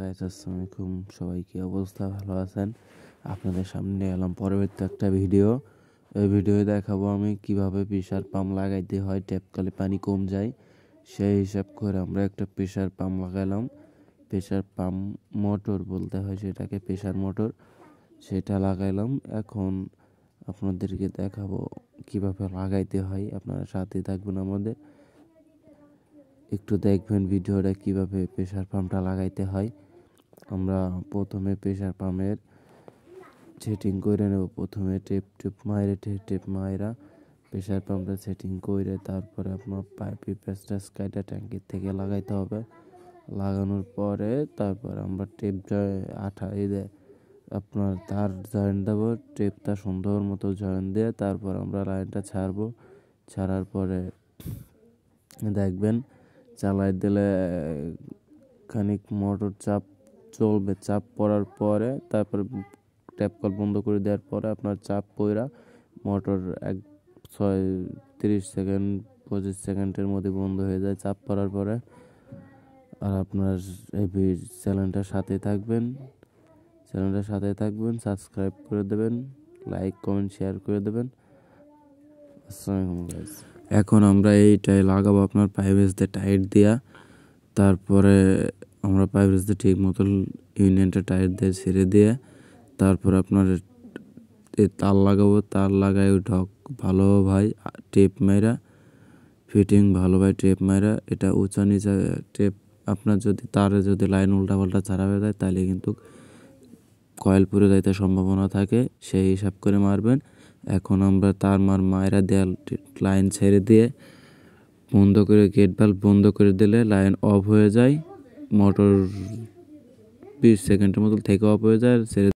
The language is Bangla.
গাইস, আসসালামু আলাইকুম। সবাই কি অবস্থা? ভালো আছেন? আপনাদের সামনে এলাম পরবর্তী একটা ভিডিও। এই ভিডিওয়ে দেখাবো আমি কিভাবে প্রেসার পাম্প লাগাইতে হয়। ট্যাপ করলে পানি কম যায়, সেই হিসাব করে আমরা একটা প্রেসার পাম্প লাগাইলাম। প্রেসার পাম্প মোটর বলতে হয় সেটাকে, প্রেসার মোটর, সেটা লাগাইলাম। এখন আপনাদেরকে দেখাবো কিভাবে লাগাইতে হয়। আপনারা সাথে থাকবেন আমাদের, একটু দেখবেন ভিডিওটা কিভাবে প্রেসার পাম্পটা লাগাইতে হয়। আমরা প্রথমে প্রেসার পাম্পের সেটিং করে নেব। প্রথমে টেপ মাইরা প্রেসার পাম্পটা সেটিং করে তারপরে আপনার পাইপের পেঁচটা কাইটা ট্যাঙ্কির থেকে লাগাইতে হবে। লাগানোর পরে তারপর আমরা টেপ আঠা আপনার তার জয়েন্ট দেবো। টেপটা সুন্দর মতো জয়েন্ট দিয়ে তারপর আমরা লাইনটা ছাড়বো। ছাড়ার পরে দেখবেন চালাই দিলে খানিক মোটর চাপ চলবে। চাপ পড়ার পরে তারপর ট্যাপ কল বন্ধ করে দেওয়ার পরে আপনার চাপ পড়া মোটর 30 সেকেন্ড 25 সেকেন্ডের মধ্যে বন্ধ হয়ে যায় চাপ পড়ার পরে। আর আপনার এই চ্যানেলটার সাথে থাকবেন, সাবস্ক্রাইব করে দেবেন, লাইক কমেন্ট শেয়ার করে দেবেন। আসসালামু আলাইকুম গাইস। এখন আমরা এইটাই লাগাবো আপনার পাইপেস দিয়ে টাইট দিয়া। তারপরে আমরা পাইপেস দিয়ে ঠিক মতো ইউনিয়নটা টাইট দিয়ে ছেড়ে দিয়ে তারপর আপনার তার লাগাবো। তার লাগাই ঢক ভালোভাবে টেপ মাইরা ফিটিং ভালোভাবে টেপ মাইরা। এটা উঁচা নিচা টেপ আপনার যদি তারে যদি লাইন উল্টাপাল্টা ছাড়া হয়ে যায় তাহলে কিন্তু কয়েল পুড়ে যাইতে সম্ভাবনা থাকে, সেই হিসাব করে মারবেন। এখন আমরা তার মায়েরা দেয়াল লাইন ছেড়ে দিয়ে বন্ধ করে গেট ভাল্ব বন্ধ করে দিলে লাইন অফ হয়ে যায়। মোটর 20 সেকেন্ডের মতো থেকে অফ হয়ে যায়। ছেড়ে